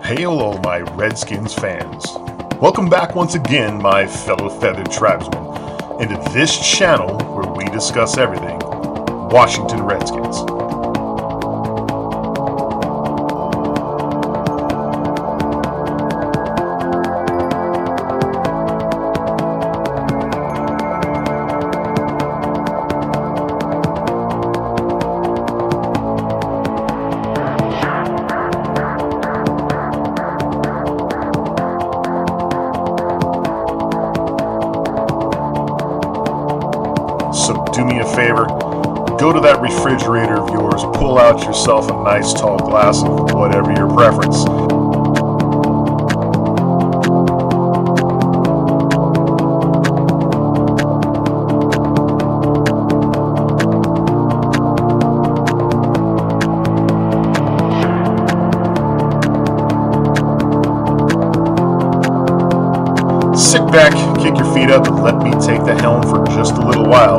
Hello, my Redskins fans. Welcome back once again, my fellow feathered tribesmen, into this channel where we discuss everything Washington Redskins. So do me a favor, go to that refrigerator of yours, pull out yourself a nice tall glass of whatever your preference. Sit back, kick your feet up, and let me take the helm for just a little while.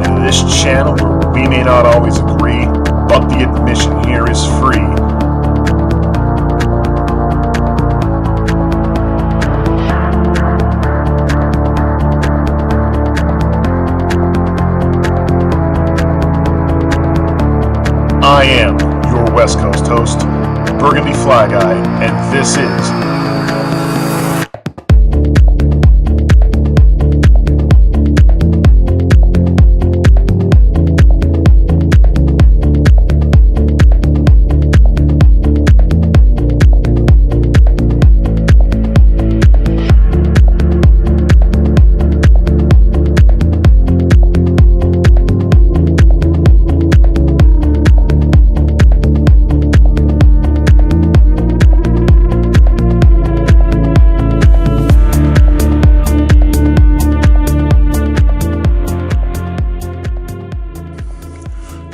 In this channel, where we may not always agree, but the admission here is free. I am your West Coast host, Burgundy Fly Guy, and this is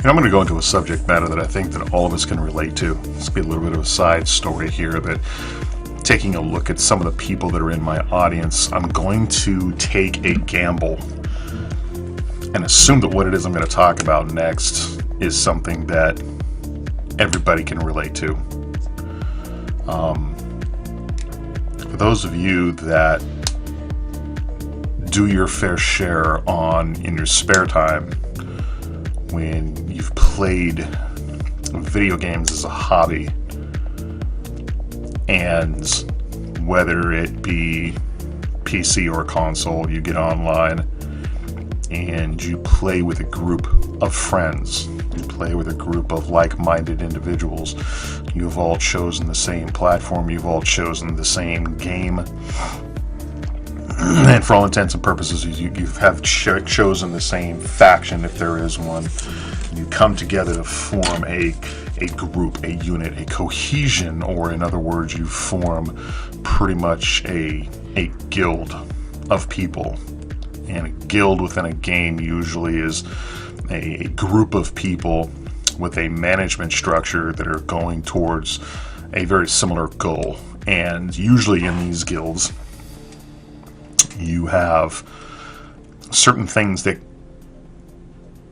I'm going to go into a subject matter that I think that all of us can relate to. This will be a little bit of a side story here, but taking a look at some of the people that are in my audience, I'm going to take a gamble and assume that what it is I'm going to talk about next is something that everybody can relate to. For those of you that do your fair share in your spare time, when you've played video games as a hobby, and whether it be PC or console, you get online and you play with a group of friends, you play with a group of like-minded individuals, you've all chosen the same platform, you've all chosen the same game, and for all intents and purposes, you have chosen the same faction, if there is one. You come together to form a group, a unit, a cohesion, or in other words, you form pretty much a guild of people. And a guild within a game usually is a group of people with a management structure that are going towards a very similar goal. And usually in these guilds, you have certain things that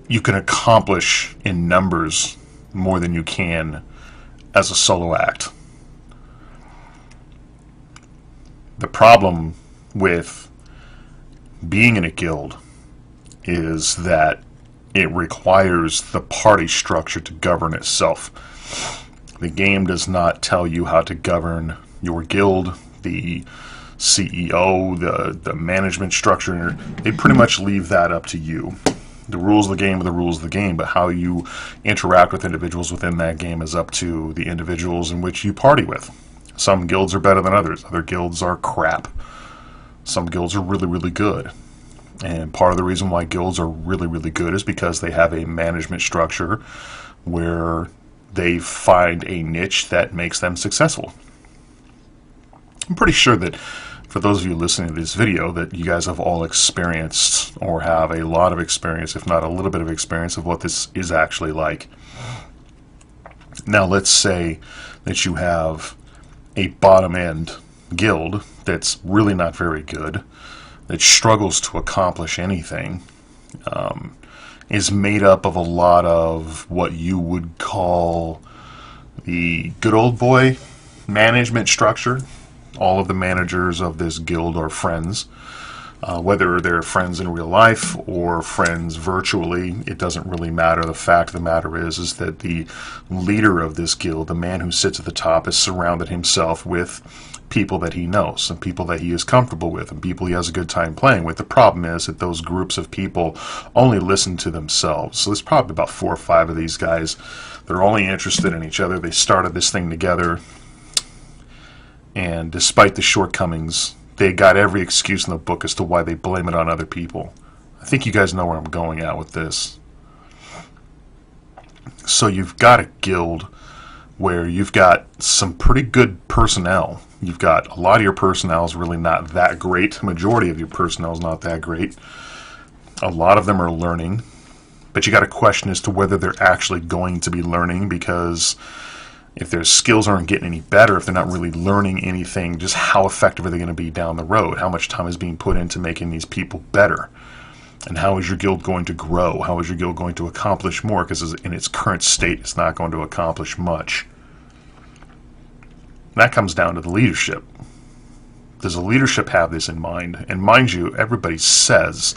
you can accomplish in numbers more than you can as a solo act. The problem with being in a guild is that it requires the party structure to govern itself. The game does not tell you how to govern your guild. The CEO, the management structure, they pretty much leave that up to you. The rules of the game are the rules of the game, but how you interact with individuals within that game is up to the individuals in which you party with. Some guilds are better than others. Other guilds are crap. Some guilds are really, really good. And part of the reason why guilds are really, really good is because they have a management structure where they find a niche that makes them successful. I'm pretty sure that for those of you listening to this video, that you guys have all experienced or have a lot of experience, if not a little bit of experience, of what this is actually like. Now, let's say that you have a bottom-end guild that's really not very good, that struggles to accomplish anything is made up of a lot of what you would call the good old boy management structure. All of the managers of this guild are friends. Whether they're friends in real life or friends virtually, it doesn't really matter. The fact of the matter is that the leader of this guild, the man who sits at the top, has surrounded himself with people that he knows and people that he is comfortable with and people he has a good time playing with. The problem is that those groups of people only listen to themselves. So there's probably about 4 or 5 of these guys. They're only interested in each other. They started this thing together, and despite the shortcomings, they got every excuse in the book as to why they blame it on other people. I think you guys know where I'm going at with this. So you've got a guild where you've got some pretty good personnel. You've got a lot of your personnel is really not that great. The majority of your personnel is not that great. A lot of them are learning, but you got a question as to whether they're actually going to be learning, because if their skills aren't getting any better, if they're not really learning anything, just how effective are they going to be down the road? How much time is being put into making these people better? And how is your guild going to grow? How is your guild going to accomplish more? Because in its current state, it's not going to accomplish much. That comes down to the leadership. Does the leadership have this in mind? And mind you, everybody says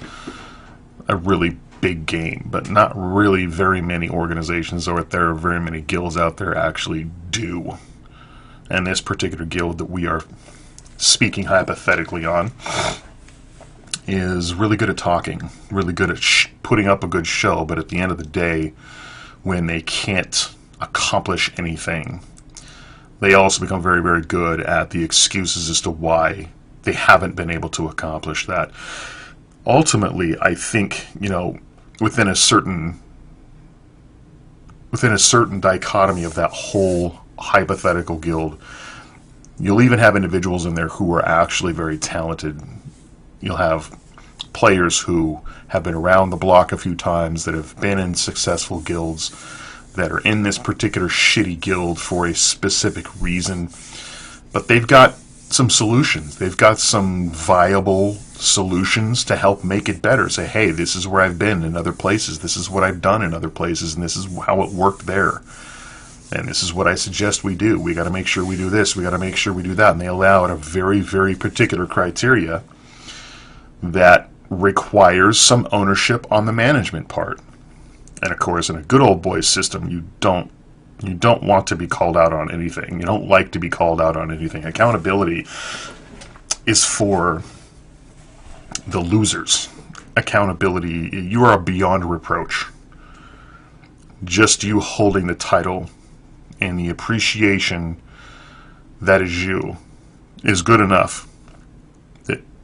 a really big game, but not really very many organizations out there, very many guilds out there actually do. And this particular guild that we are speaking hypothetically on is really good at talking, really good at putting up a good show, but at the end of the day, when they can't accomplish anything, they also become very, very good at the excuses as to why they haven't been able to accomplish that. Ultimately, I think, within a certain dichotomy of that whole hypothetical guild, you'll even have individuals in there who are actually very talented. You'll have players who have been around the block a few times, that have been in successful guilds, that are in this particular shitty guild for a specific reason, but they've got some solutions. They've got some viable solutions to help make it better. Say, hey, this is where I've been in other places, this is what I've done in other places, and this is how it worked there, and this is what I suggest we do. We got to make sure we do this, we got to make sure we do that. And they allow out a very, very particular criteria that requires some ownership on the management part. And of course, in a good old boy system, you don't want to be called out on anything. You don't like to be called out on anything. Accountability is for the losers. Accountability, you are beyond reproach. Just you holding the title and the appreciation that is you is good enough.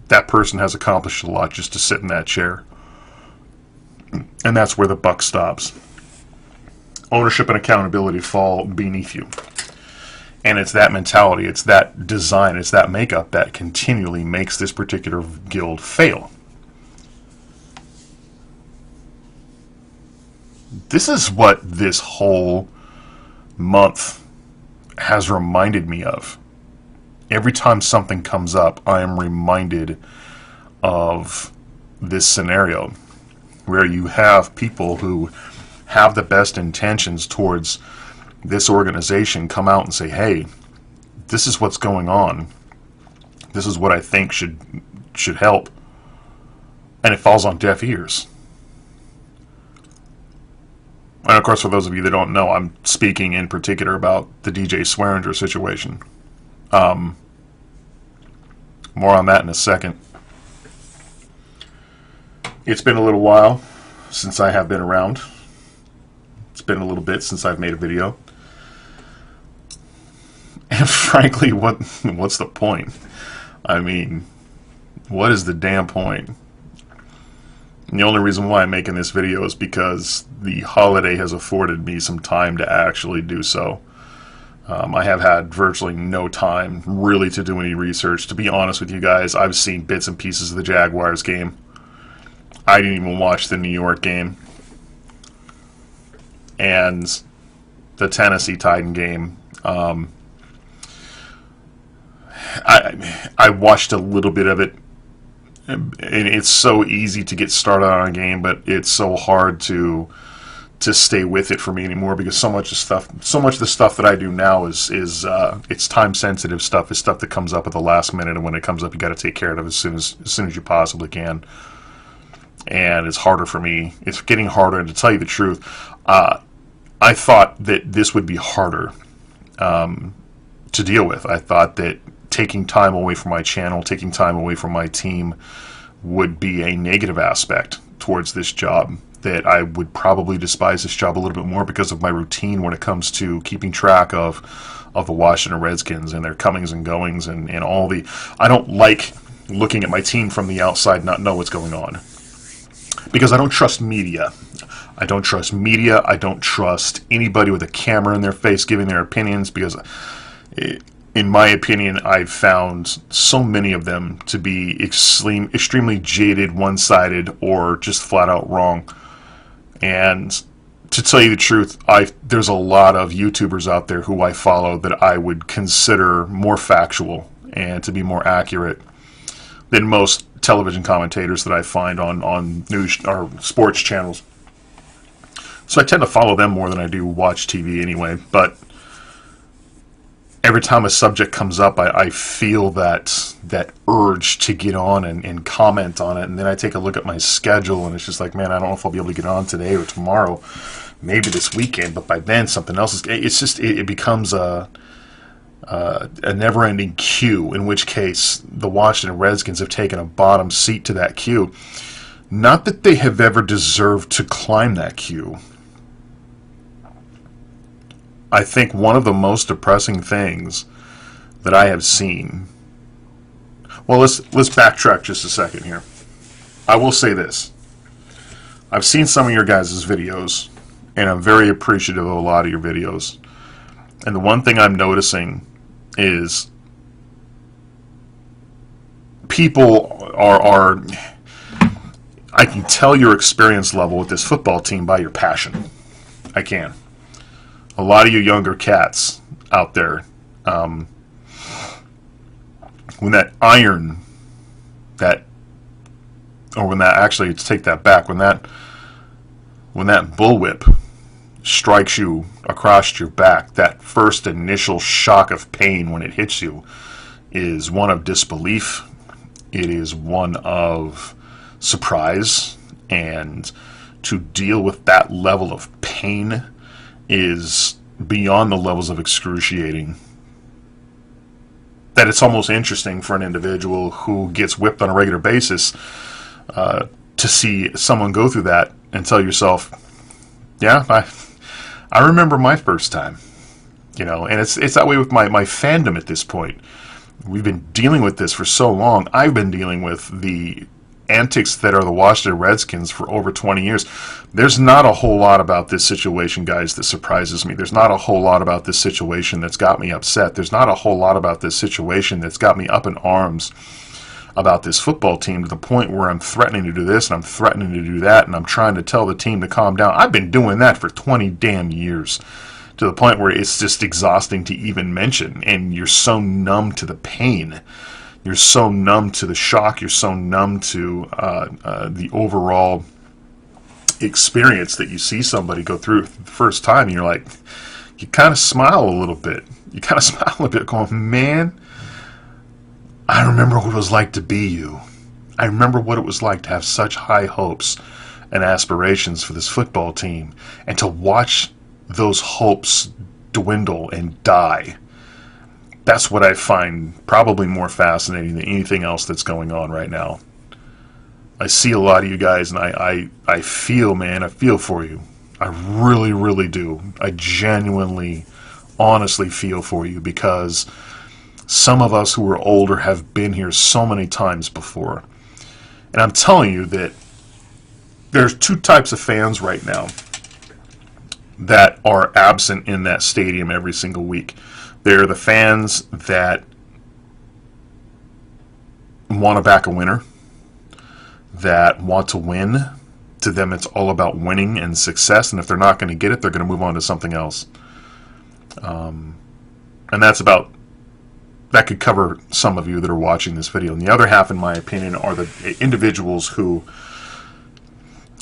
That person has accomplished a lot just to sit in that chair. And that's where the buck stops. Ownership and accountability fall beneath you. And it's that mentality, it's that design, it's that makeup that continually makes this particular guild fail. This is what this whole month has reminded me of. Every time something comes up, I am reminded of this scenario where you have people who have the best intentions towards this organization come out and say, hey, this is what's going on. This is what I think should help. And it falls on deaf ears. And of course, for those of you that don't know, I'm speaking in particular about the DJ Swearinger situation. More on that in a second. It's been a little while since I have been around. It's been a little bit since I've made a video. And frankly, what's the point? I mean, what is the damn point? And the only reason why I'm making this video is because the holiday has afforded me some time to actually do so. I have had virtually no time really to do any research. To be honest with you guys, I've seen bits and pieces of the Jaguars game. I didn't even watch the New York game. And the Tennessee Titan game. I watched a little bit of it and it's so easy to get started on a game, but it's so hard to stay with it for me anymore, because so much of the stuff that I do now is it's time sensitive stuff. It's stuff that comes up at the last minute, and when it comes up, you got to take care of it as soon as you possibly can. And it's harder for me. It's getting harder, and to tell you the truth, I thought that this would be harder to deal with. I thought that taking time away from my channel, taking time away from my team would be a negative aspect towards this job, that I would probably despise this job a little bit more because of my routine when it comes to keeping track of the Washington Redskins and their comings and goings and all the... I don't like looking at my team from the outside, not know what's going on, because I don't trust media. I don't trust media. I don't trust anybody with a camera in their face giving their opinions, because in my opinion, I've found so many of them to be extremely jaded, one-sided, or just flat out wrong. And to tell you the truth, there's a lot of YouTubers out there who I follow that I would consider more factual and to be more accurate than most television commentators that I find on news or sports channels. So I tend to follow them more than I do watch TV anyway. But every time a subject comes up, I feel that urge to get on and comment on it, and then I take a look at my schedule, and it's just like, man, I don't know if I'll be able to get on today or tomorrow, maybe this weekend, but by then something else is... It's just, it becomes a never-ending queue, in which case the Washington Redskins have taken a bottom seat to that queue. Not that they have ever deserved to climb that queue. I think one of the most depressing things that I have seen... Well, let's backtrack just a second here. I will say this. I've seen some of your guys' videos, and I'm very appreciative of a lot of your videos. And the one thing I'm noticing is people are I can tell your experience level with this football team by your passion. I can. A lot of you younger cats out there, when that iron, actually, to take that back, when that bullwhip strikes you across your back, that first initial shock of pain when it hits you is one of disbelief. It is one of surprise, and to deal with that level of pain is beyond the levels of excruciating, that it's almost interesting for an individual who gets whipped on a regular basis to see someone go through that and tell yourself, yeah, I remember my first time, and it's that way with my fandom at this point. We've been dealing with this for so long. I've been dealing with the antics that are the Washington Redskins for over 20 years. There's not a whole lot about this situation, guys, that surprises me. There's not a whole lot about this situation that's got me upset. There's not a whole lot about this situation that's got me up in arms about this football team, to the point where I'm threatening to do this and I'm threatening to do that, and I'm trying to tell the team to calm down. I've been doing that for 20 damn years, to the point where it's just exhausting to even mention, and you're so numb to the pain. You're so numb to the shock. You're so numb to the overall experience that you see somebody go through the first time, and you're like, you kind of smile a little bit. You kind of smile a bit going, man, I remember what it was like to be you. I remember what it was like to have such high hopes and aspirations for this football team, and to watch those hopes dwindle and die. That's what I find probably more fascinating than anything else that's going on right now. I see a lot of you guys, and I feel, man, I feel for you. I really, really do. I genuinely, honestly feel for you, because some of us who are older have been here so many times before. And I'm telling you that there's two types of fans right now that are absent in that stadium every single week. They're the fans that want to back a winner, that want to win. To them, it's all about winning and success, and if they're not going to get it, they're going to move on to something else. And that's about that could cover some of you that are watching this video. And the other half, in my opinion, are the individuals who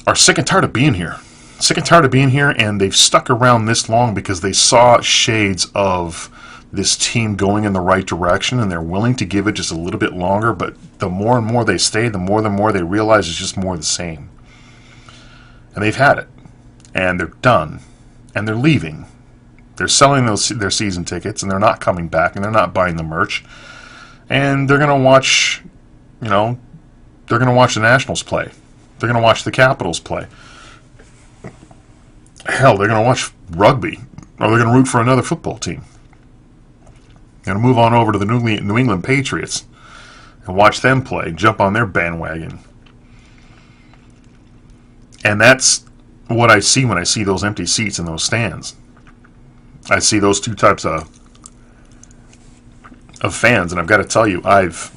are sick and tired of being here. Sick and tired of being here, and they've stuck around this long because they saw shades of this team going in the right direction, and they're willing to give it just a little bit longer. But the more and more they stay, the more they realize it's just more of the same. And they've had it, and they're done, and they're leaving. They're selling their season tickets, and they're not coming back, and they're not buying the merch. And they're going to watch, they're going to watch the Nationals play. They're going to watch the Capitals play. Hell, they're going to watch rugby, or they're going to root for another football team. They're going to move on over to the New England Patriots and watch them play, jump on their bandwagon. And that's what I see when I see those empty seats in those stands. I see those two types of fans, and I've got to tell you, I've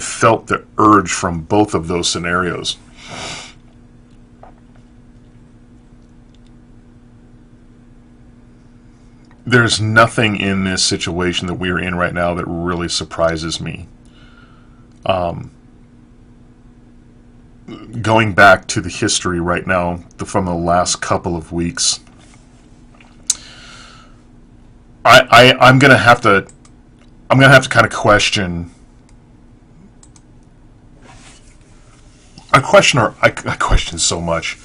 felt the urge from both of those scenarios. There's nothing in this situation that we're in right now that really surprises me. Going back to the history right now from the last couple of weeks, I'm gonna have to kind of question. I question so much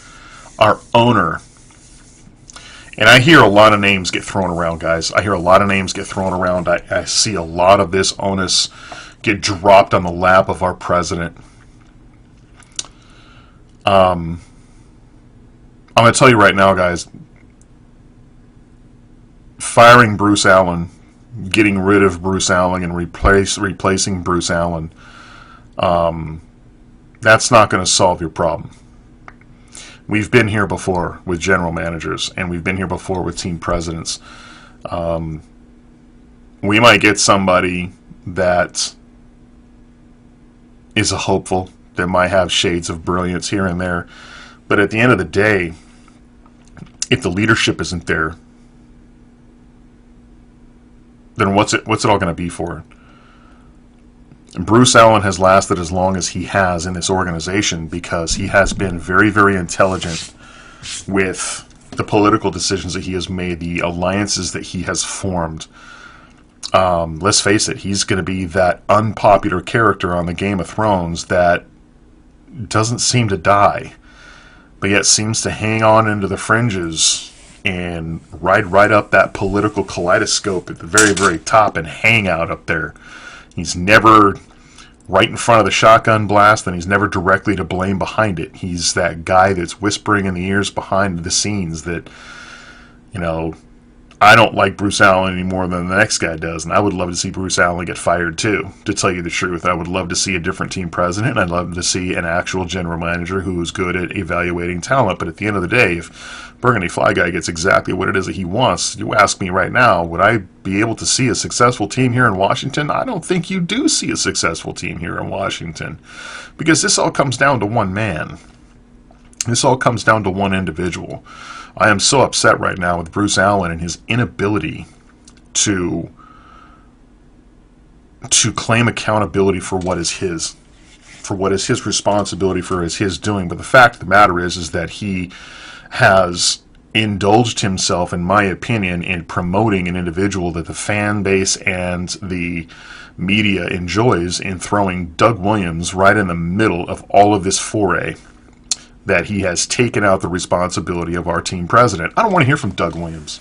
our owner. And I hear a lot of names get thrown around, guys. I hear a lot of names get thrown around. I see a lot of this onus get dropped on the lap of our president. I'm going to tell you right now, guys, firing Bruce Allen, getting rid of Bruce Allen and replacing Bruce Allen, that's not going to solve your problem. We've been here before with general managers, and we've been here before with team presidents. We might get somebody that is a hopeful, that might have shades of brilliance here and there, but at the end of the day, if the leadership isn't there, then what's it all going to be for? Bruce Allen has lasted as long as he has in this organization because he has been very, very intelligent with the political decisions that he has made, the alliances that he has formed. Let's face it, he's going to be that unpopular character on the Game of Thrones that doesn't seem to die, but yet seems to hang on into the fringes and ride right up that political kaleidoscope at the very, very top and hang out up there. He's never right in front of the shotgun blast, and he's never directly to blame behind it. He's that guy that's whispering in the ears behind the scenes that, I don't like Bruce Allen any more than the next guy does, and I would love to see Bruce Allen get fired too, to tell you the truth. I would love to see a different team president, and I'd love to see an actual general manager who is good at evaluating talent. But at the end of the day, if Burgundy Fly Guy gets exactly what it is that he wants, you ask me right now, would I be able to see a successful team here in Washington? I don't think you do see a successful team here in Washington, because this all comes down to one man. This all comes down to one individual. I am so upset right now with Bruce Allen and his inability to claim accountability for what is his responsibility, for his doing. But the fact of the matter is that he has indulged himself, in my opinion, in promoting an individual that the fan base and the media enjoys, in throwing Doug Williams right in the middle of all of this foray, that he has taken out the responsibility of our team president. I don't want to hear from Doug Williams.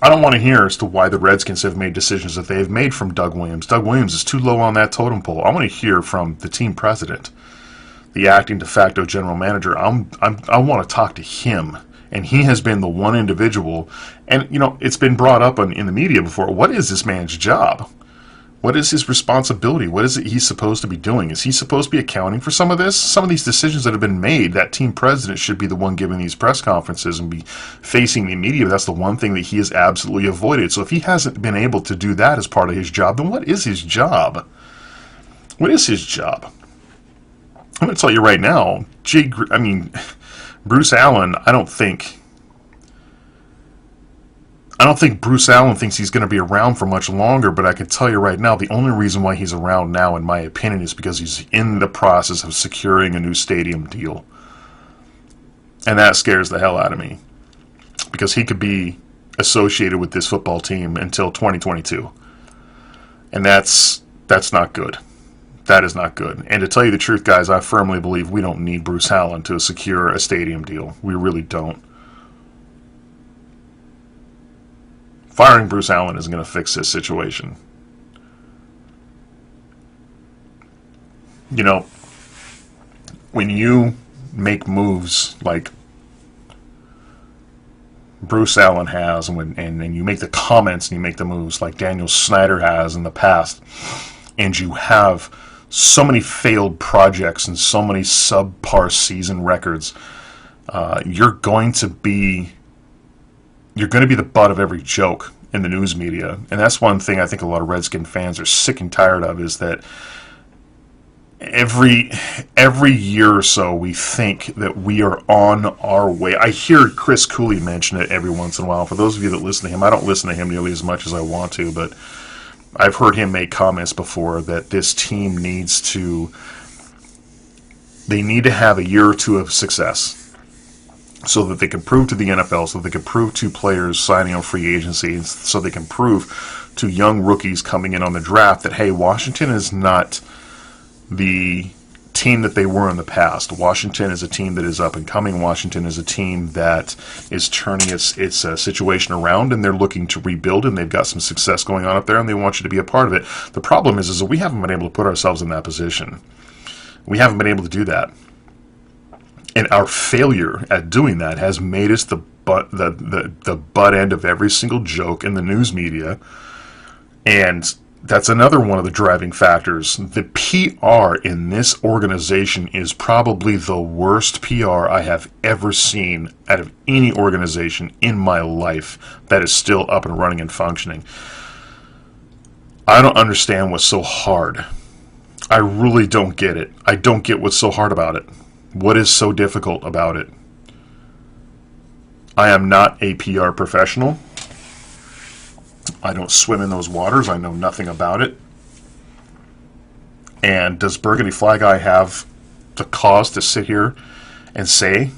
I don't want to hear as to why the Redskins have made decisions that they have made from Doug Williams. Doug Williams is too low on that totem pole. I want to hear from the team president, the acting de facto general manager. I want to talk to him. And he has been the one individual, and it's been brought up in the media before. What is this man's job? What is his responsibility? What is it he's supposed to be doing? Is he supposed to be accounting for some of this? Some of these decisions that have been made, that team president should be the one giving these press conferences and be facing the media. That's the one thing that he has absolutely avoided. So if he hasn't been able to do that as part of his job, then what is his job? What is his job? I'm going to tell you right now, Bruce Allen, I I don't think Bruce Allen thinks he's going to be around for much longer, but I can tell you right now, the only reason why he's around now, in my opinion, is because he's in the process of securing a new stadium deal. And that scares the hell out of me, because he could be associated with this football team until 2022. And that's not good. That is not good. And to tell you the truth, guys, I firmly believe we don't need Bruce Allen to secure a stadium deal. We really don't. Firing Bruce Allen isn't going to fix this situation. You know, when you make moves like Bruce Allen has, and you make the comments and you make the moves like Daniel Snyder has in the past, and you have so many failed projects and so many subpar season records, you're going to be the butt of every joke in the news media. And that's one thing I think a lot of Redskin fans are sick and tired of, is that every year or so we think that we are on our way. I hear Chris Cooley mention it every once in a while. For those of you that listen to him, I don't listen to him nearly as much as I want to, but I've heard him make comments before that this team needs to have a year or two of success, so that they can prove to the NFL, so they can prove to players signing on free agency, so they can prove to young rookies coming in on the draft that, hey, Washington is not the team that they were in the past. Washington is a team that is up and coming. Washington is a team that is turning its situation around, and they're looking to rebuild, and they've got some success going on up there, and they want you to be a part of it. The problem is that we haven't been able to put ourselves in that position. We haven't been able to do that. And our failure at doing that has made us the butt end of every single joke in the news media. And that's another one of the driving factors. The PR in this organization is probably the worst PR I have ever seen out of any organization in my life that is still up and running and functioning. I don't understand what's so hard. I really don't get it. I don't get what's so hard about it. What is so difficult about it? I am not a PR professional. I don't swim in those waters. I know nothing about it. And does Burgundy Fly Guy have the cause to sit here and say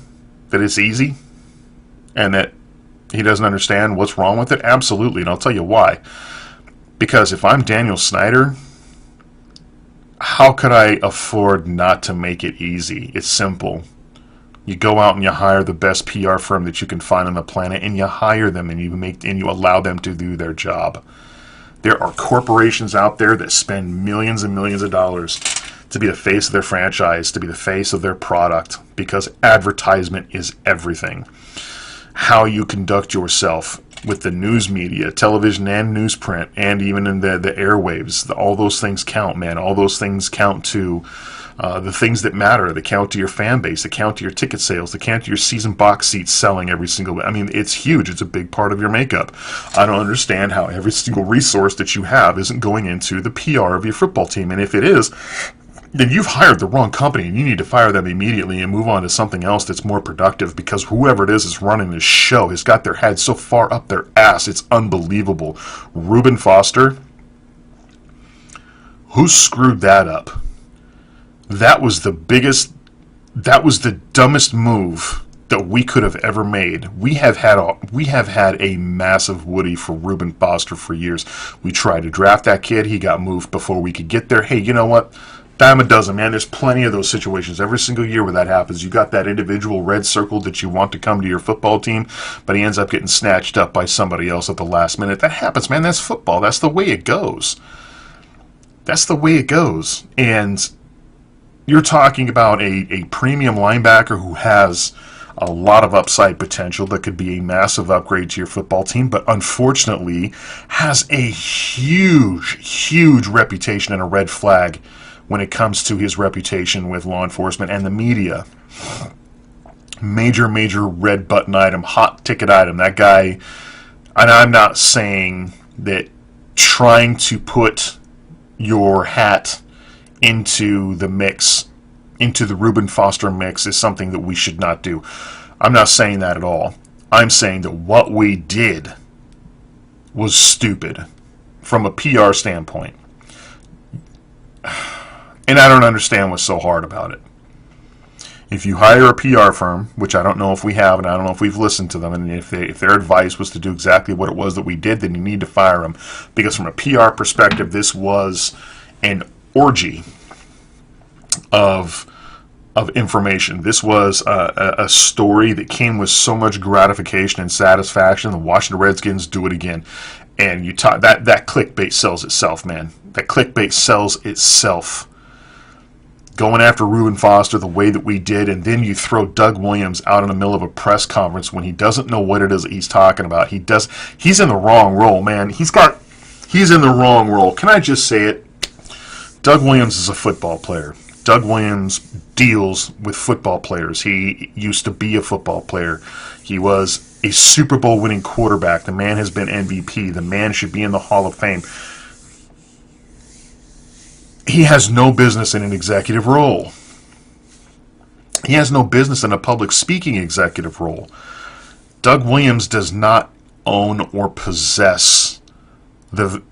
that it's easy and that he doesn't understand what's wrong with it? Absolutely, and I'll tell you why. Because if I'm Daniel Snyder, how could I afford not to make it easy? It's simple. You go out and you hire the best PR firm that you can find on the planet, and you hire them, and you allow them to do their job. There are corporations out there that spend millions and millions of dollars to be the face of their franchise, to be the face of their product, because advertisement is everything. How you conduct yourself with the news media, television and newsprint, and even in the airwaves, all those things count, man. All those things count to the things that matter. They count to your fan base. They count to your ticket sales. They count to your season box seats selling every single week. I mean, it's huge. It's a big part of your makeup. I don't understand how every single resource that you have isn't going into the PR of your football team. And if it is, then you've hired the wrong company, and you need to fire them immediately and move on to something else that's more productive, because whoever it is running this show has got their head so far up their ass, it's unbelievable. Reuben Foster, who screwed that up? That was the dumbest move that we could have ever made. We have had a massive Woody for Reuben Foster for years. We tried to draft that kid. He got moved before we could get there. Hey, you know what? Dime a dozen, man. There's plenty of those situations every single year where that happens. You got that individual red circle that you want to come to your football team, but he ends up getting snatched up by somebody else at the last minute. That happens, man. That's football. That's the way it goes. That's the way it goes. And you're talking about a premium linebacker who has a lot of upside potential that could be a massive upgrade to your football team, but unfortunately has a huge reputation and a red flag when it comes to his reputation with law enforcement and the media. Major red button item, hot ticket item. That guy, and I'm not saying that trying to put your hat into the mix, into the Reuben Foster mix, is something that we should not do. I'm not saying that at all. I'm saying that what we did was stupid from a PR standpoint. And I don't understand what's so hard about it. If you hire a PR firm, which I don't know if we have, and I don't know if we've listened to them, and if their advice was to do exactly what it was that we did, then you need to fire them. Because from a PR perspective, this was an orgy of information. This was a story that came with so much gratification and satisfaction. The Washington Redskins do it again. And you talk, that clickbait sells itself, man. That clickbait sells itself. Going after Reuben Foster the way that we did, and then you throw Doug Williams out in the middle of a press conference when he doesn't know what it is that he's talking about. He's in the wrong role, man. He's in the wrong role. Can I just say it? Doug Williams is a football player. Doug Williams deals with football players. He used to be a football player. He was a Super Bowl winning quarterback. The man has been MVP. The man should be in the Hall of Fame. He has no business in an executive role. He has no business in a public speaking executive role. Doug Williams does not own or possess the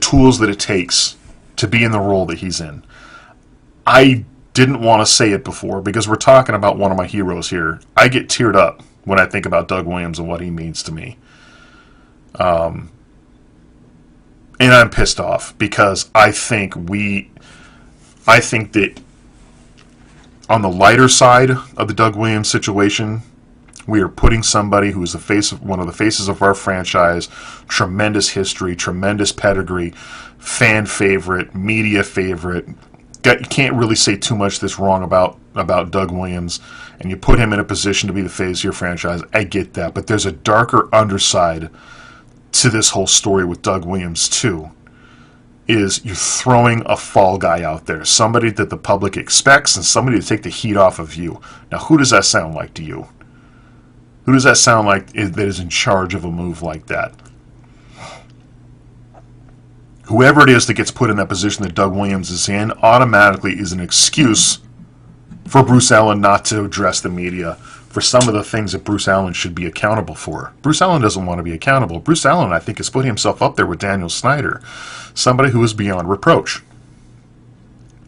tools that it takes to be in the role that he's in. I didn't want to say it before because we're talking about one of my heroes here. I get teared up when I think about Doug Williams and what he means to me. And I'm pissed off because I think that on the lighter side of the Doug Williams situation, we are putting somebody who is one of the faces of our franchise, tremendous history, tremendous pedigree, fan favorite, media favorite. You can't really say too much that's wrong about Doug Williams, and you put him in a position to be the face of your franchise. I get that, but there's a darker underside to this whole story with Doug Williams too. Is you're throwing a fall guy out there, somebody that the public expects, and somebody to take the heat off of you. Now, who does that sound like to you? Who does that sound like that is in charge of a move like that? Whoever it is that gets put in that position that Doug Williams is in automatically is an excuse for Bruce Allen not to address the media for some of the things that Bruce Allen should be accountable for. Bruce Allen doesn't want to be accountable. Bruce Allen, I think, has put himself up there with Daniel Snyder, somebody who is beyond reproach.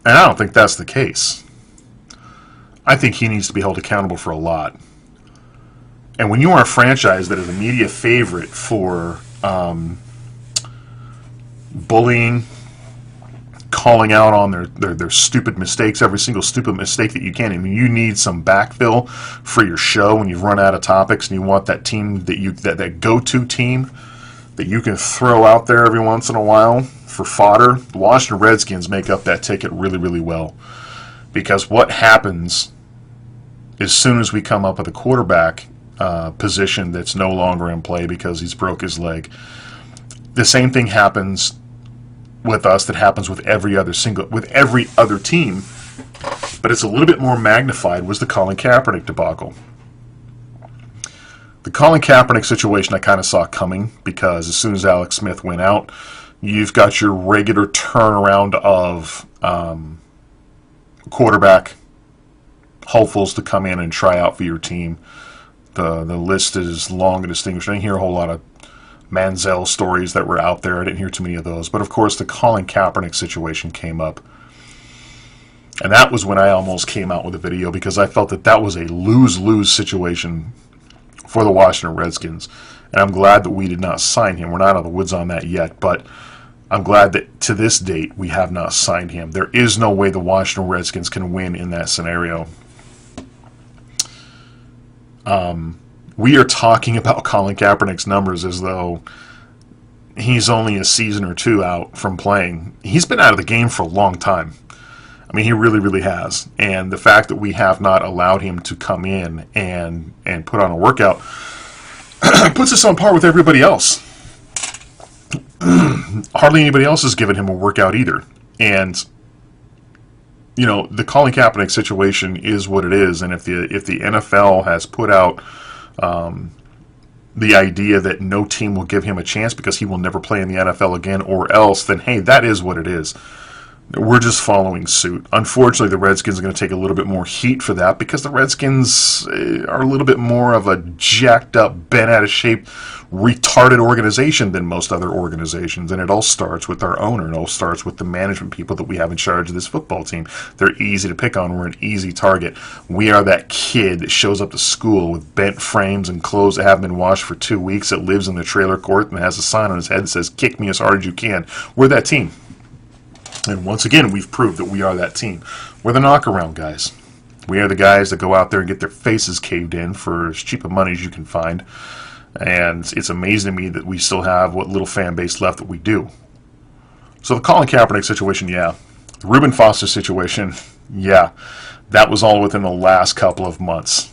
And I don't think that's the case. I think he needs to be held accountable for a lot. And when you are a franchise that is a media favorite for bullying, calling out on their stupid mistakes, every single stupid mistake that you can. I mean, you need some backfill for your show when you've run out of topics, and you want that team that go-to team that you can throw out there every once in a while for fodder. The Washington Redskins make up that ticket really, really well, because what happens as soon as we come up with a quarterback position that's no longer in play because he's broke his leg, the same thing happens with us that happens with every other team, but it's a little bit more magnified, was the Colin Kaepernick debacle. The Colin Kaepernick situation I kind of saw coming, because as soon as Alex Smith went out, you've got your regular turnaround of quarterback hopefuls to come in and try out for your team. The list is long and distinguished. I didn't hear a whole lot of Manziel stories that were out there. I didn't hear too many of those. But of course, the Colin Kaepernick situation came up. And that was when I almost came out with a video, because I felt that was a lose-lose situation for the Washington Redskins. And I'm glad that we did not sign him. We're not out of the woods on that yet, but I'm glad that to this date we have not signed him. There is no way the Washington Redskins can win in that scenario. We are talking about Colin Kaepernick's numbers as though he's only a season or two out from playing. He's been out of the game for a long time. I mean, he really, really has. And the fact that we have not allowed him to come in and put on a workout puts us on par with everybody else. Hardly anybody else has given him a workout either. And you know, the Colin Kaepernick situation is what it is. And if the NFL has put out the idea that no team will give him a chance because he will never play in the NFL again or else, then hey, that is what it is. We're just following suit. Unfortunately, the Redskins are going to take a little bit more heat for that because the Redskins are a little bit more of a jacked up, bent out of shape, retarded organization than most other organizations. And it all starts with our owner. It all starts with the management people that we have in charge of this football team. They're easy to pick on. We're an easy target. We are that kid that shows up to school with bent frames and clothes that haven't been washed for 2 weeks, that lives in the trailer court and has a sign on his head that says, "Kick me as hard as you can." We're that team. And once again, we've proved that we are that team. We're the knockaround guys. We are the guys that go out there and get their faces caved in for as cheap of money as you can find. And it's amazing to me that we still have what little fan base left that we do. So the Colin Kaepernick situation, yeah. The Reuben Foster situation, yeah. That was all within the last couple of months.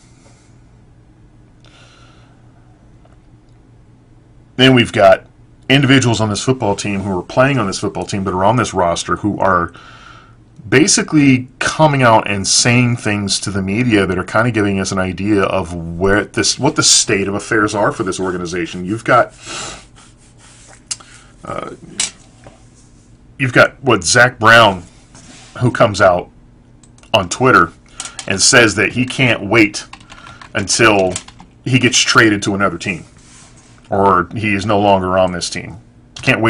Then we've got individuals on this football team who are playing on this football team that are on this roster who are basically coming out and saying things to the media that are kind of giving us an idea of what the state of affairs are for this organization. You've got Zach Brown, who comes out on Twitter and says that he can't wait until he gets traded to another team, or he is no longer on this team. He cannot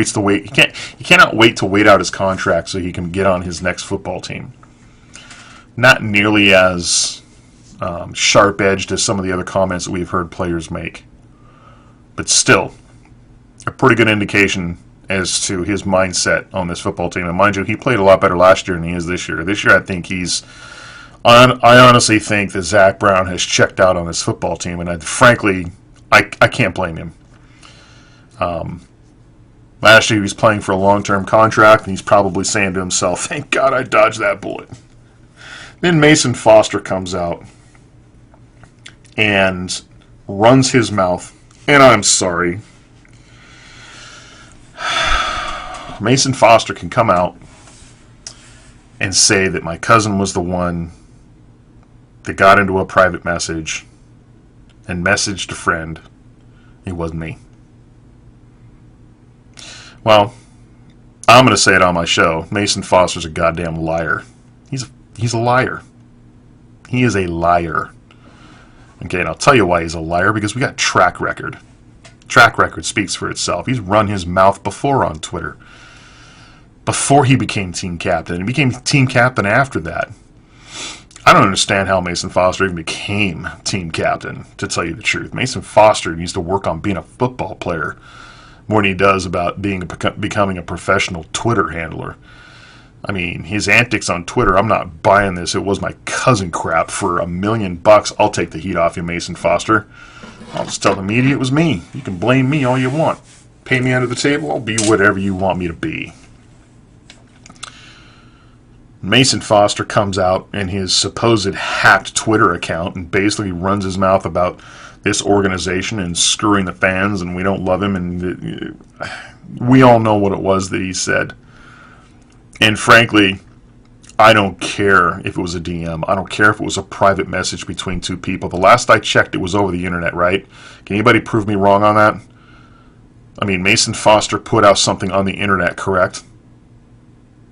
wait to wait out his contract so he can get on his next football team. Not nearly as sharp-edged as some of the other comments that we've heard players make, but still a pretty good indication as to his mindset on this football team. And mind you, he played a lot better last year than he is this year. This year, I think I honestly think that Zach Brown has checked out on this football team, and frankly, I can't blame him. Last year he was playing for a long-term contract, and he's probably saying to himself, "Thank God I dodged that bullet." Then Mason Foster comes out and runs his mouth, and I'm sorry. Mason Foster can come out and say that my cousin was the one that got into a private message and messaged a friend. It wasn't me. Well, I'm going to say it on my show. Mason Foster's a goddamn liar. He's a liar. He is a liar. Okay, and I'll tell you why he's a liar, because we got track record. Track record speaks for itself. He's run his mouth before on Twitter. Before he became team captain. He became team captain after that. I don't understand how Mason Foster even became team captain, to tell you the truth. Mason Foster needs to work on being a football player more than he does about becoming a professional Twitter handler. I mean, his antics on Twitter, I'm not buying this. It was my cousin crap for $1 million. I'll take the heat off you, Mason Foster. I'll just tell the media it was me. You can blame me all you want. Pay me under the table, I'll be whatever you want me to be. Mason Foster comes out in his supposed hacked Twitter account and basically runs his mouth about this organization and screwing the fans, and we don't love him, and we all know what it was that he said. And frankly, I don't care if it was a DM. I don't care if it was a private message between two people. The last I checked, it was over the internet, right? Can anybody prove me wrong on that? I mean, Mason Foster put out something on the internet, correct?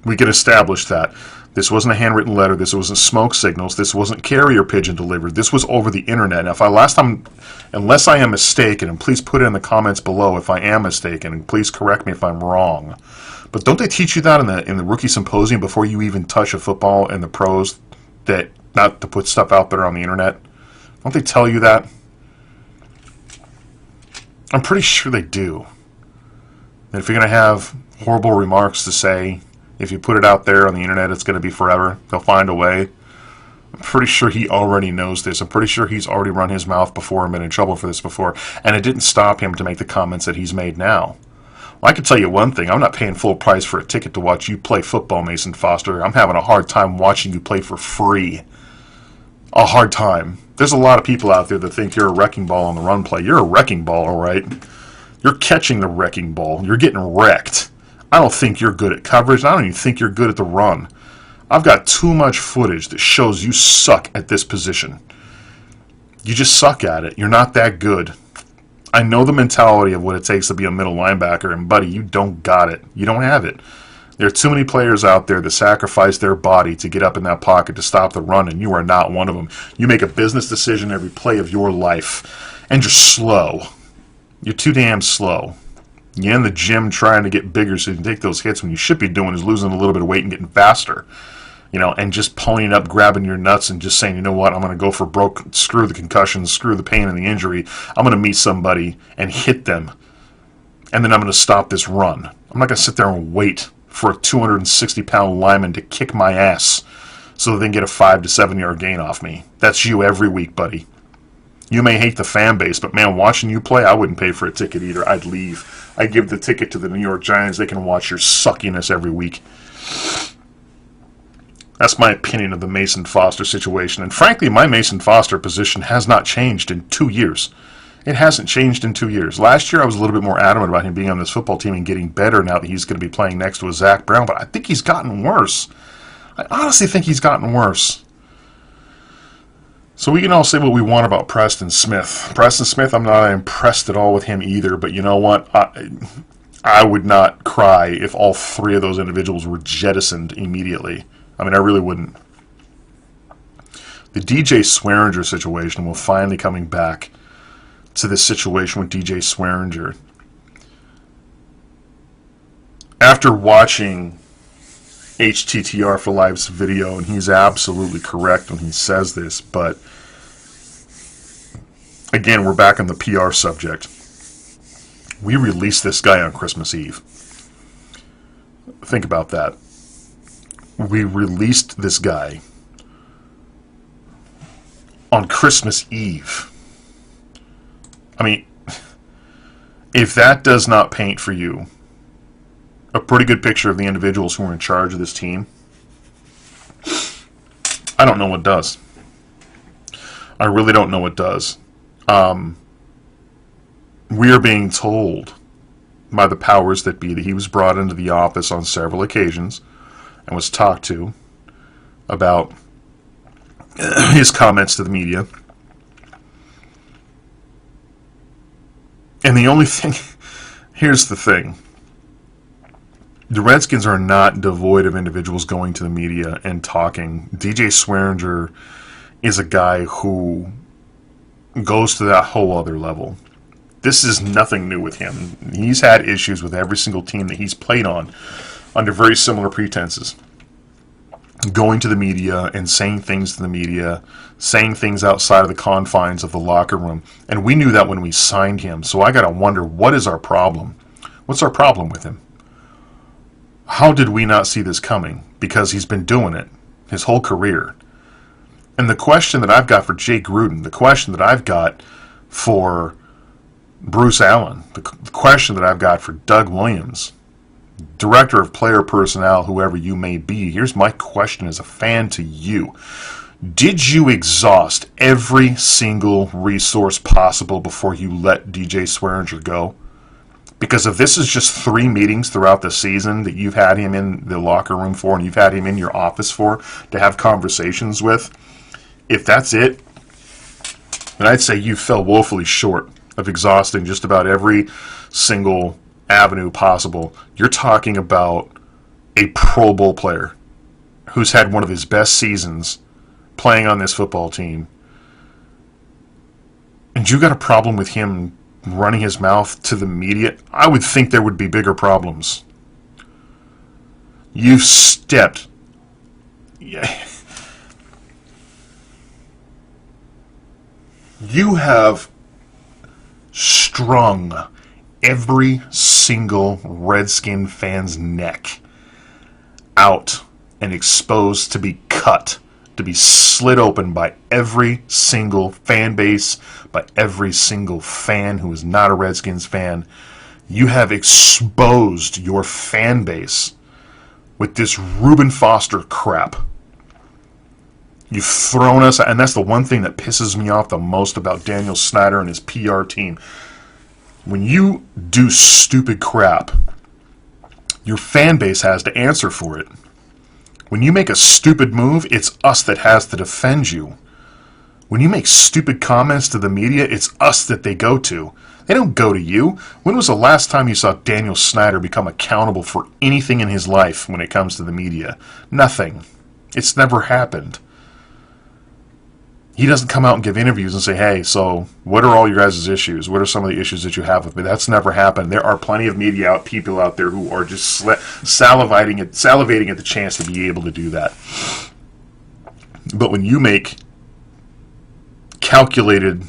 We can establish that. This wasn't a handwritten letter. This wasn't smoke signals. This wasn't carrier pigeon delivered. This was over the internet. Now, unless I am mistaken, and please put it in the comments below if I am mistaken, and please correct me if I'm wrong. But don't they teach you that in the rookie symposium before you even touch a football in the pros, that not to put stuff out there on the internet? Don't they tell you that? I'm pretty sure they do. And if you're going to have horrible remarks to say, if you put it out there on the internet, it's going to be forever. They'll find a way. I'm pretty sure he already knows this. I'm pretty sure he's already run his mouth before and been in trouble for this before. And it didn't stop him to make the comments that he's made now. Well, I can tell you one thing. I'm not paying full price for a ticket to watch you play football, Mason Foster. I'm having a hard time watching you play for free. A hard time. There's a lot of people out there that think you're a wrecking ball on the run play. You're a wrecking ball, all right? You're catching the wrecking ball. You're getting wrecked. I don't think you're good at coverage. I don't even think you're good at the run. I've got too much footage that shows you suck at this position. You just suck at it. You're not that good. I know the mentality of what it takes to be a middle linebacker, and buddy, you don't got it. You don't have it. There are too many players out there that sacrifice their body to get up in that pocket to stop the run, and you are not one of them. You make a business decision every play of your life, and you're slow. You're too damn slow. You're in the gym trying to get bigger so you can take those hits when you should be doing is losing a little bit of weight and getting faster. You know, and just ponying up, grabbing your nuts and just saying, you know what, I'm going to go for broke, screw the concussions, screw the pain and the injury. I'm going to meet somebody and hit them, and then I'm going to stop this run. I'm not going to sit there and wait for a 260-pound lineman to kick my ass so that they can get a 5 to 7 yard gain off me. That's you every week, buddy. You may hate the fan base, but man, watching you play, I wouldn't pay for a ticket either. I'd leave. I'd give the ticket to the New York Giants. They can watch your suckiness every week. That's my opinion of the Mason Foster situation. And frankly, my Mason Foster position has not changed in 2 years. It hasn't changed in 2 years. Last year, I was a little bit more adamant about him being on this football team and getting better now that he's going to be playing next to a Zach Brown, but I think he's gotten worse. I honestly think he's gotten worse. So we can all say what we want about Preston Smith. Preston Smith, I'm not impressed at all with him either, but you know what? I would not cry if all three of those individuals were jettisoned immediately. I mean, I really wouldn't. The DJ Swearinger situation, we're finally coming back to this situation with DJ Swearinger. After watching HTTR for Life's video, and he's absolutely correct when he says this, but again, we're back on the PR subject. We released this guy on Christmas Eve. Think about that. We released this guy on Christmas Eve. I mean, if that does not paint for you a pretty good picture of the individuals who are in charge of this team, I don't know what does. I really don't know what does. We are being told by the powers that be that he was brought into the office on several occasions and was talked to about his comments to the media. And the only thing, here's the thing. The Redskins are not devoid of individuals going to the media and talking. DJ Swearinger is a guy who goes to that whole other level. This is nothing new with him. He's had issues with every single team that he's played on under very similar pretenses. Going to the media and saying things to the media, saying things outside of the confines of the locker room. And we knew that when we signed him. So I got to wonder, what is our problem? What's our problem with him? How did we not see this coming? Because he's been doing it his whole career. And the question that I've got for Jay Gruden, the question that I've got for Bruce Allen, the question that I've got for Doug Williams, Director of Player Personnel, whoever you may be, here's my question as a fan to you. Did you exhaust every single resource possible before you let DJ Swearinger go? Because if this is just 3 meetings throughout the season that you've had him in the locker room for and you've had him in your office for to have conversations with, if that's it, then I'd say you fell woefully short of exhausting just about every single avenue possible. You're talking about a Pro Bowl player who's had one of his best seasons playing on this football team. And you got a problem with him running his mouth to the media? I would think there would be bigger problems. You've stepped. You have strung every single Redskin fan's neck out and exposed to be cut, to be slit open by every single fan base, by every single fan who is not a Redskins fan. You have exposed your fan base with this Reuben Foster crap. You've thrown us, and that's the one thing that pisses me off the most about Daniel Snyder and his PR team. When you do stupid crap, your fan base has to answer for it. When you make a stupid move, it's us that has to defend you. When you make stupid comments to the media, it's us that they go to. They don't go to you. When was the last time you saw Daniel Snyder become accountable for anything in his life when it comes to the media? Nothing. It's never happened. He doesn't come out and give interviews and say, hey, so what are all your guys' issues? What are some of the issues that you have with me? That's never happened. There are plenty of people out there who are just salivating at the chance to be able to do that. But when you make calculated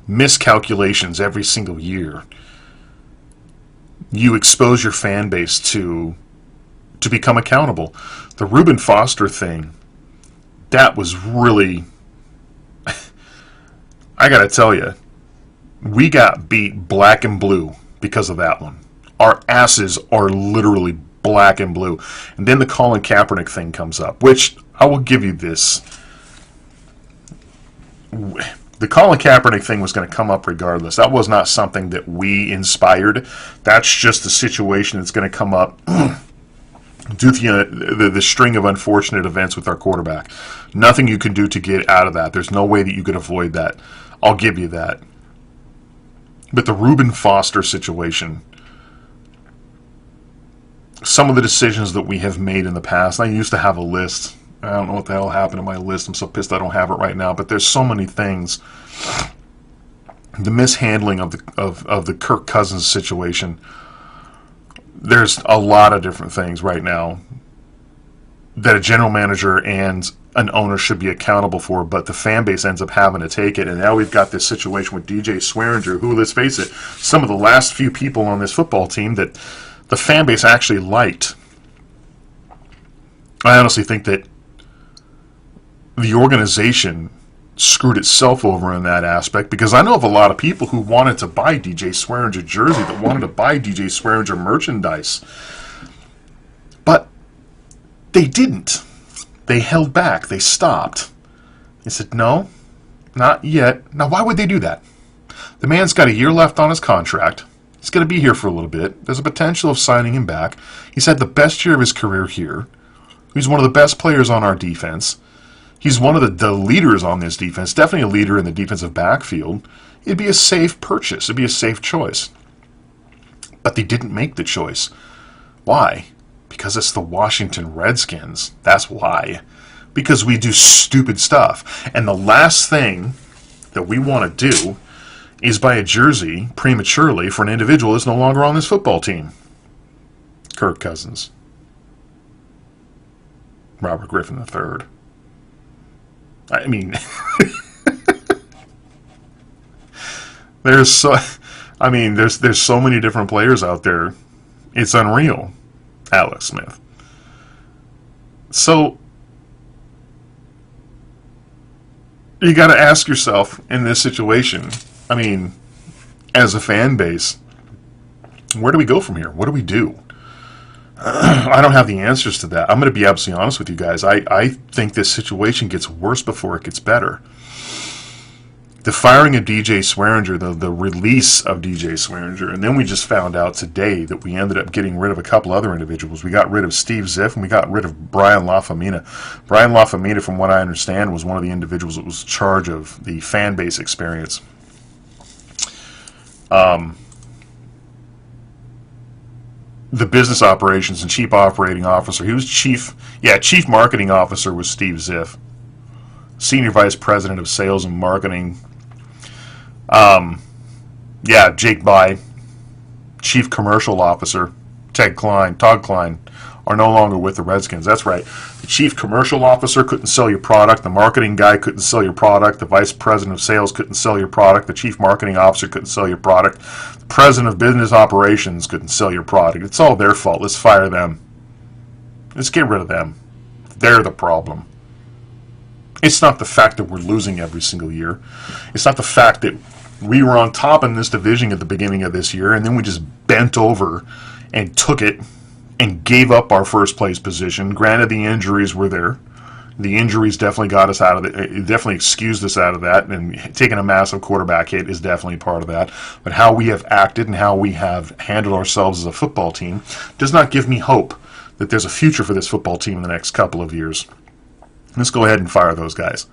miscalculations every single year, you expose your fan base to become accountable. The Reuben Foster thing, that was really, I gotta tell you, we got beat black and blue because of that one. Our asses are literally black and blue. And then the Colin Kaepernick thing comes up, which I will give you this. The Colin Kaepernick thing was going to come up regardless. That was not something that we inspired. That's just a situation that's going to come up due to the string of unfortunate events with our quarterback. Nothing you can do to get out of that. There's no way that you could avoid that. I'll give you that. But the Reuben Foster situation, some of the decisions that we have made in the past, I used to have a list. I don't know what the hell happened to my list. I'm so pissed I don't have it right now. But there's so many things. The mishandling of the Kirk Cousins situation. There's a lot of different things right now that a general manager and an owner should be accountable for, but the fan base ends up having to take it. And now we've got this situation with DJ Swearinger, who, let's face it, some of the last few people on this football team that the fan base actually liked. I honestly think that the organization screwed itself over in that aspect, because I know of a lot of people who wanted to buy DJ Swearinger jersey, that wanted to buy DJ Swearinger merchandise, but they didn't. They held back. They stopped. They said, no, not yet. Now, why would they do that? The man's got a year left on his contract. He's going to be here for a little bit. There's a potential of signing him back. He's had the best year of his career here. He's one of the best players on our defense. He's one of the leaders on this defense, definitely a leader in the defensive backfield. It'd be a safe purchase. It'd be a safe choice. But they didn't make the choice. Why? Because it's the Washington Redskins. That's why. Because we do stupid stuff. And the last thing that we want to do is buy a jersey prematurely for an individual that's no longer on this football team. Kirk Cousins. Robert Griffin III. I mean, there's so many different players out there. It's unreal. Alex Smith. So you got to ask yourself in this situation, I mean, as a fan base, where do we go from here? What do we do? I don't have the answers to that. I'm going to be absolutely honest with you guys. I think this situation gets worse before it gets better. The firing of DJ Swearinger, the release of DJ Swearinger, and then we just found out today that we ended up getting rid of a couple other individuals. We got rid of Steve Ziff, and we got rid of Brian LaFamina. Brian LaFamina, from what I understand, was one of the individuals that was in charge of the fan base experience. The business operations and chief operating officer. He was chief marketing officer was Steve Ziff. Senior vice president of sales and marketing. Jake By. Chief commercial officer, Todd Klein, are no longer with the Redskins. That's right. The chief commercial officer couldn't sell your product. The marketing guy couldn't sell your product. The vice president of sales couldn't sell your product. The chief marketing officer couldn't sell your product. The president of business operations couldn't sell your product. It's all their fault. Let's fire them. Let's get rid of them. They're the problem. It's not the fact that we're losing every single year. It's not the fact that we were on top in this division at the beginning of this year, and then we just bent over and took it and gave up our first place position. Granted, the injuries were there. The injuries definitely got us out of it. It definitely excused us out of that, and taking a massive quarterback hit is definitely part of that. But how we have acted and how we have handled ourselves as a football team does not give me hope that there's a future for this football team in the next couple of years. Let's go ahead and fire those guys.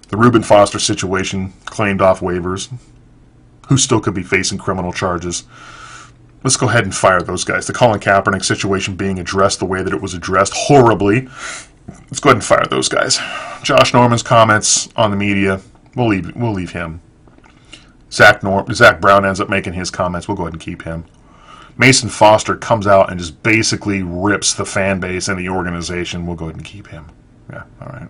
The Reuben Foster situation claimed off waivers. Who still could be facing criminal charges. Let's go ahead and fire those guys. The Colin Kaepernick situation being addressed the way that it was addressed, horribly. Let's go ahead and fire those guys. Josh Norman's comments on the media, we'll leave him. Zach Brown ends up making his comments. We'll go ahead and keep him. Mason Foster comes out and just basically rips the fan base and the organization. We'll go ahead and keep him. Yeah, all right.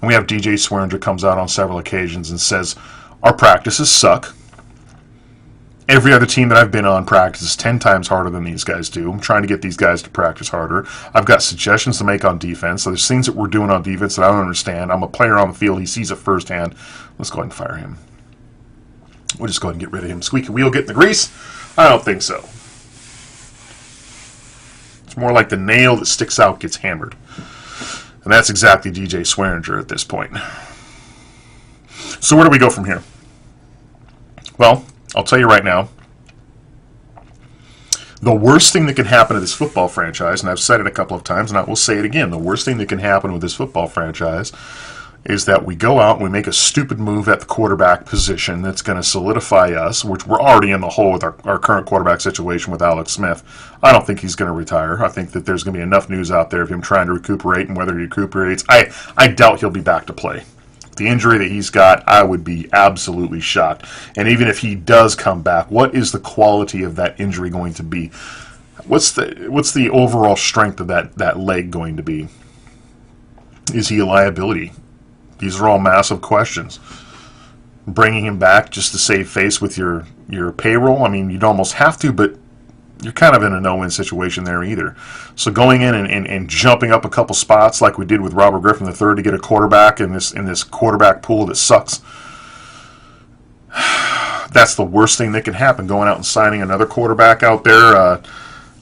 And we have DJ Swearinger comes out on several occasions and says, our practices suck. Every other team that I've been on practices 10 times harder than these guys do. I'm trying to get these guys to practice harder. I've got suggestions to make on defense. So there's things that we're doing on defense that I don't understand. I'm a player on the field. He sees it firsthand. Let's go ahead and fire him. We'll just go ahead and get rid of him. Squeaky wheel get in the grease? I don't think so. It's more like the nail that sticks out gets hammered. And that's exactly DJ Swearinger at this point. So where do we go from here? Well, I'll tell you right now, the worst thing that can happen to this football franchise, and I've said it a couple of times, and I will say it again, the worst thing that can happen with this football franchise is that we go out and we make a stupid move at the quarterback position that's going to solidify us, which we're already in the hole with our current quarterback situation with Alex Smith. I don't think he's going to retire. I think that there's going to be enough news out there of him trying to recuperate, and whether he recuperates, I doubt he'll be back to play. The injury that he's got, I would be absolutely shocked. And even if he does come back, what is the quality of that injury going to be? What's the overall strength of that leg going to be? Is he a liability? These are all massive questions. Bringing him back just to save face with your payroll, I mean, you'd almost have to, but you're kind of in a no-win situation there either. So going in and jumping up a couple spots like we did with Robert Griffin III to get a quarterback in this quarterback pool that sucks, that's the worst thing that can happen, going out and signing another quarterback out there.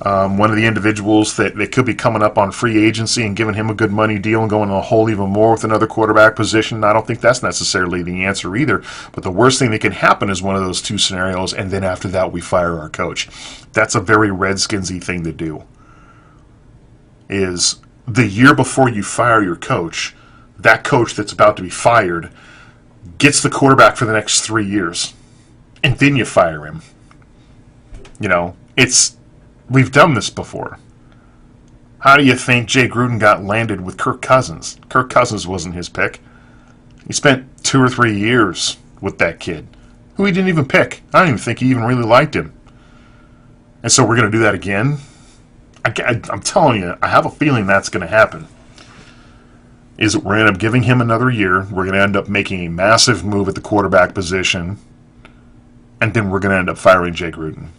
One of the individuals that could be coming up on free agency and giving him a good money deal and going in a hole even more with another quarterback position. I don't think that's necessarily the answer either. But the worst thing that can happen is one of those two scenarios, and then after that we fire our coach. That's a very Redskinsy thing to do. Is the year before you fire your coach, that coach that's about to be fired gets the quarterback for the next 3 years. And then you fire him. You know, we've done this before. How do you think Jay Gruden got landed with Kirk Cousins? Kirk Cousins wasn't his pick. He spent 2 or 3 years with that kid, who he didn't even pick. I don't even think he even really liked him. And so we're going to do that again? I'm telling you, I have a feeling that's going to happen. Is we're going to end up giving him another year. We're going to end up making a massive move at the quarterback position. And then we're going to end up firing Jay Gruden.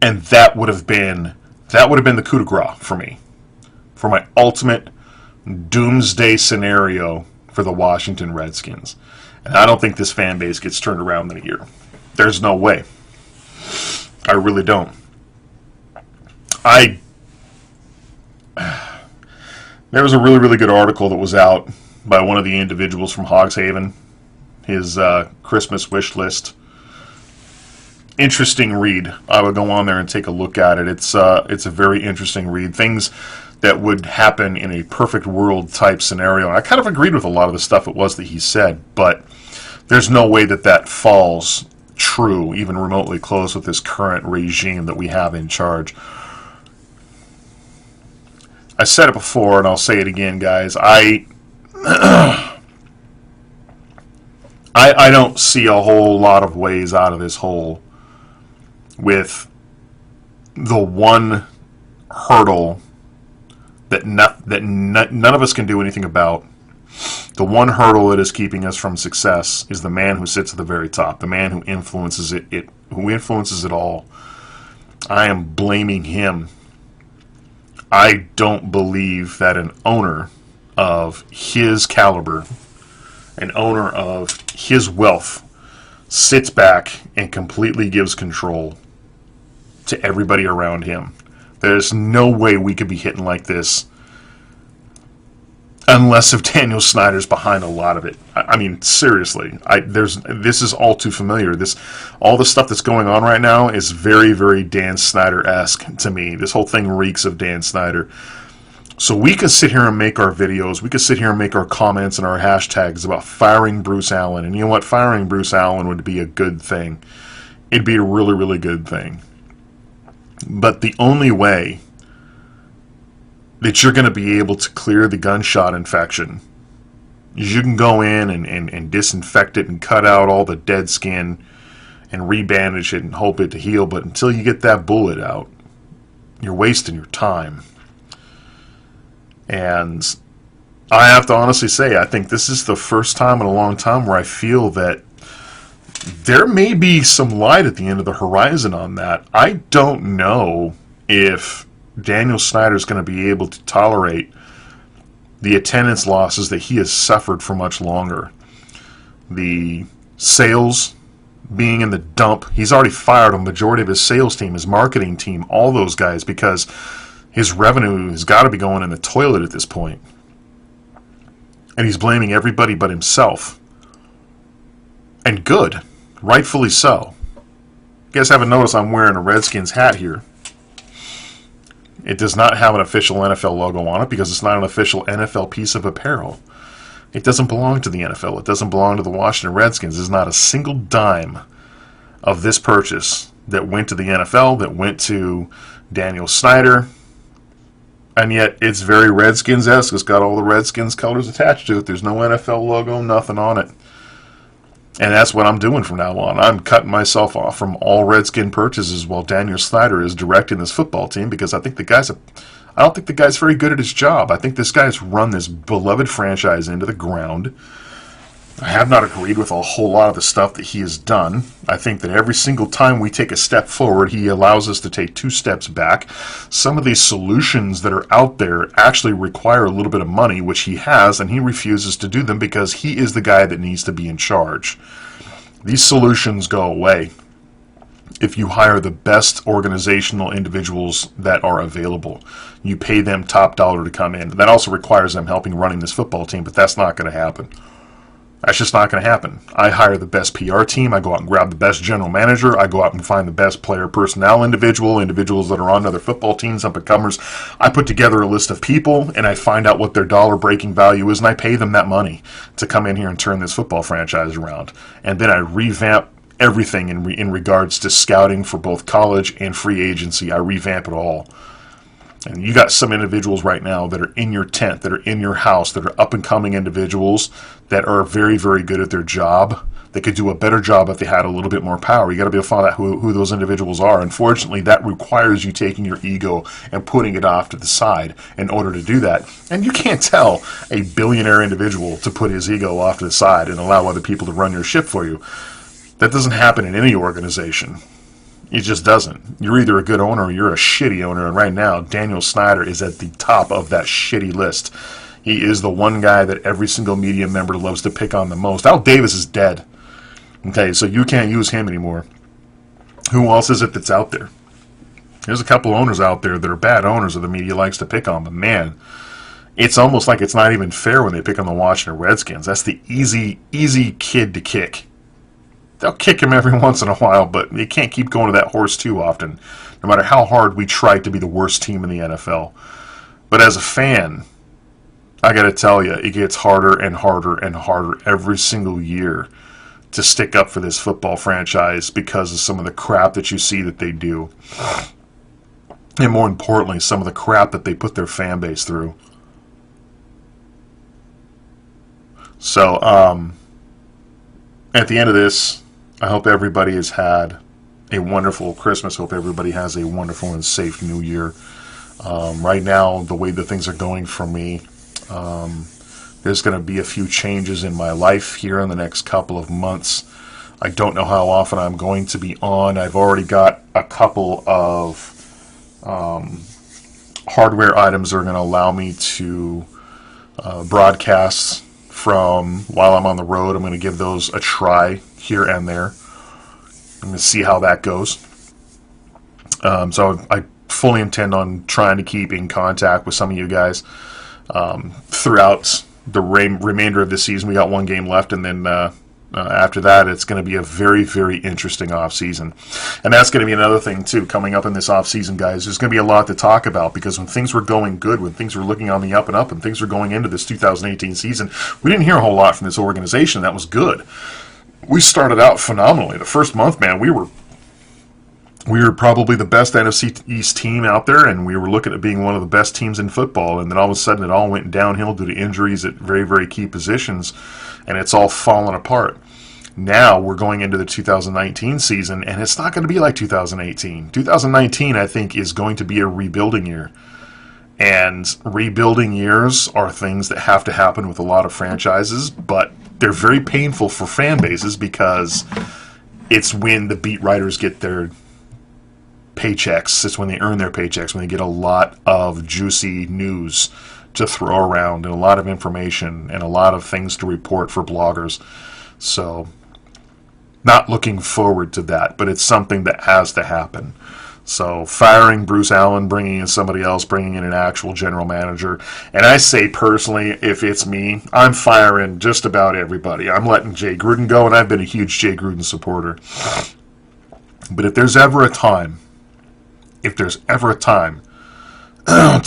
And that would have been the coup de grace for me, for my ultimate doomsday scenario for the Washington Redskins. And I don't think this fan base gets turned around in a year. There's no way. I really don't. There was a really, really good article that was out by one of the individuals from Hogshaven, his Christmas wish list. Interesting read. I would go on there and take a look at it. It's a very interesting read. Things that would happen in a perfect world type scenario. And I kind of agreed with a lot of the stuff it was that he said, but there's no way that falls true, even remotely close, with this current regime that we have in charge. I said it before, and I'll say it again, guys. I don't see a whole lot of ways out of this hole with the one hurdle that none of us can do anything about. The one hurdle that is keeping us from success is the man who sits at the very top, the man who influences it all. I am blaming him. I don't believe that an owner of his caliber, an owner of his wealth, sits back and completely gives control to everybody around him. There's no way we could be hitting like this unless if Daniel Snyder's behind a lot of it. I mean, seriously, this is all too familiar. All the stuff that's going on right now is very, very Dan Snyder-esque to me. This whole thing reeks of Dan Snyder. So we could sit here and make our videos, we could sit here and make our comments and our hashtags about firing Bruce Allen. And you know what? Firing Bruce Allen would be a good thing. It'd be a really, really good thing. But the only way that you're going to be able to clear the gunshot infection is you can go in and disinfect it and cut out all the dead skin and rebandage it and hope it to heal. But until you get that bullet out, you're wasting your time. And I have to honestly say, I think this is the first time in a long time where I feel that there may be some light at the end of the horizon on that. I don't know if Daniel Snyder is going to be able to tolerate the attendance losses that he has suffered for much longer. The sales being in the dump. He's already fired a majority of his sales team, his marketing team, all those guys, because his revenue has got to be going in the toilet at this point. And he's blaming everybody but himself. And good. Rightfully so. You guys haven't noticed I'm wearing a Redskins hat here. It does not have an official NFL logo on it because it's not an official NFL piece of apparel. It doesn't belong to the NFL. It doesn't belong to the Washington Redskins. There's not a single dime of this purchase that went to the NFL, that went to Daniel Snyder. And yet it's very Redskins-esque. It's got all the Redskins colors attached to it. There's no NFL logo, nothing on it. And that's what I'm doing from now on. I'm cutting myself off from all Redskin purchases while Daniel Snyder is directing this football team, because I don't think the guy's very good at his job. I think this guy's run this beloved franchise into the ground. I have not agreed with a whole lot of the stuff that he has done. I think that every single time we take a step forward, he allows us to take 2 steps back. Some of these solutions that are out there actually require a little bit of money, which he has, and he refuses to do them because he is the guy that needs to be in charge. These solutions go away if you hire the best organizational individuals that are available. You pay them top dollar to come in. That also requires them helping running this football team, but that's not going to happen. That's just not going to happen. I hire the best PR team. I go out and grab the best general manager. I go out and find the best player personnel individuals that are on other football teams, up-and-comers. I put together a list of people, and I find out what their dollar-breaking value is, and I pay them that money to come in here and turn this football franchise around. And then I revamp everything in regards to scouting for both college and free agency. I revamp it all. And you got some individuals right now that are in your tent, that are in your house, that are up-and-coming individuals that are very, very good at their job. They could do a better job if they had a little bit more power. You got to be able to find out who those individuals are. Unfortunately, that requires you taking your ego and putting it off to the side in order to do that. And you can't tell a billionaire individual to put his ego off to the side and allow other people to run your ship for you. That doesn't happen in any organization. It just doesn't. You're either a good owner or you're a shitty owner. And right now, Daniel Snyder is at the top of that shitty list. He is the one guy that every single media member loves to pick on the most. Al Davis is dead. Okay, so you can't use him anymore. Who else is it that's out there? There's a couple owners out there that are bad owners that the media likes to pick on. But man, it's almost like it's not even fair when they pick on the Washington Redskins. That's the easy kid to kick. They'll kick him every once in a while, but you can't keep going to that horse too often, no matter how hard we try to be the worst team in the NFL. But as a fan, I got to tell you, it gets harder and harder and harder every single year to stick up for this football franchise because of some of the crap that you see that they do. And more importantly, some of the crap that they put their fan base through. So, at the end of this, I hope everybody has had a wonderful Christmas. Hope everybody has a wonderful and safe New Year. Right now, the way that things are going for me, there's going to be a few changes in my life here in the next couple of months. I don't know how often I'm going to be on. I've already got a couple of hardware items that are going to allow me to broadcast from while I'm on the road. I'm going to give those a try here and there. I'm going to see how that goes. So I fully intend on trying to keep in contact with some of you guys throughout the remainder of the season. We got one game left, and then After that, it's going to be a very, very interesting offseason. And that's going to be another thing, too, coming up in this offseason, guys. There's going to be a lot to talk about because when things were going good, when things were looking on the up and up, and things were going into this 2018 season, we didn't hear a whole lot from this organization. That was good. We started out phenomenally. The first month, man, we were probably the best NFC East team out there, and we were looking at being one of the best teams in football. And then all of a sudden, it all went downhill due to injuries at very, very key positions, and it's all fallen apart. Now we're going into the 2019 season, and it's not going to be like 2018. 2019, I think, is going to be a rebuilding year. And rebuilding years are things that have to happen with a lot of franchises, but they're very painful for fan bases because it's when the beat writers get their paychecks. It's when they earn their paychecks, when they get a lot of juicy news to throw around and a lot of information and a lot of things to report for bloggers. So, not looking forward to that, but it's something that has to happen. So, firing Bruce Allen, bringing in somebody else, bringing in an actual general manager. And I say personally, if it's me, I'm firing just about everybody. I'm letting Jay Gruden go, and I've been a huge Jay Gruden supporter. But if there's ever a time to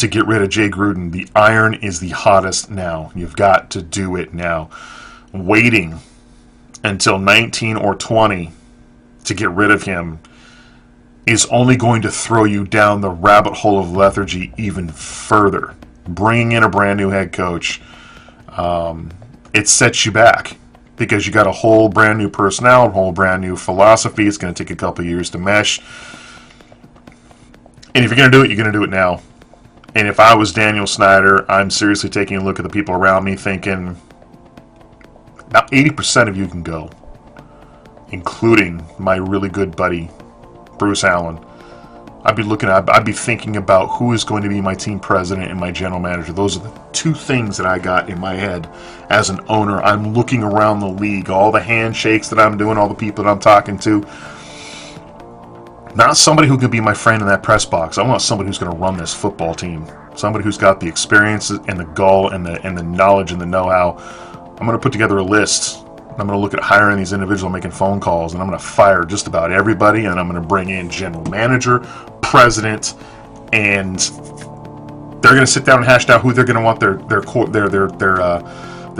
get rid of Jay Gruden, the iron is the hottest now. You've got to do it now. Waiting until 19 or 20 to get rid of him is only going to throw you down the rabbit hole of lethargy even further. Bringing in a brand new head coach, it sets you back because you got a whole brand new personnel, a whole brand new philosophy. It's going to take a couple of years to mesh. And if you're going to do it, you're going to do it now. And if I was Daniel Snyder, I'm seriously taking a look at the people around me thinking, now 80% of you can go, including my really good buddy, Bruce Allen. I'd be thinking about who is going to be my team president and my general manager. Those are the two things that I got in my head as an owner. I'm looking around the league, all the handshakes that I'm doing, all the people that I'm talking to. Not somebody who can be my friend in that press box. I want somebody who's going to run this football team. Somebody who's got the experience and the gall and the knowledge and the know-how. I'm going to put together a list. I'm going to look at hiring these individuals, making phone calls, and I'm going to fire just about everybody, and I'm going to bring in general manager, president, and they're going to sit down and hash out who they're going to want their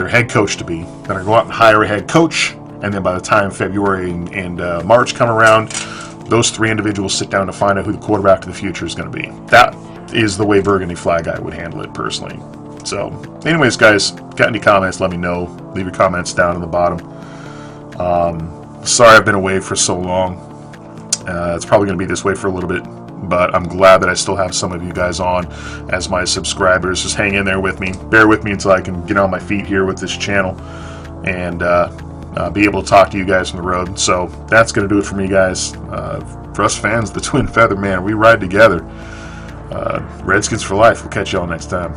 head coach to be. They're going to go out and hire a head coach, and then by the time February and March come around, those three individuals sit down to find out who the quarterback of the future is going to be. That is the way Burgundy Flag Guy would handle it personally. So, anyways, guys, got any comments, let me know. Leave your comments down in the bottom. Sorry I've been away for so long. It's probably going to be this way for a little bit, but I'm glad that I still have some of you guys on as my subscribers. Just hang in there with me. Bear with me until I can get on my feet here with this channel and be able to talk to you guys from the road. So, that's going to do it for me, guys. For us fans, the Twin Feather, man, we ride together. Redskins for life. We'll catch y'all next time.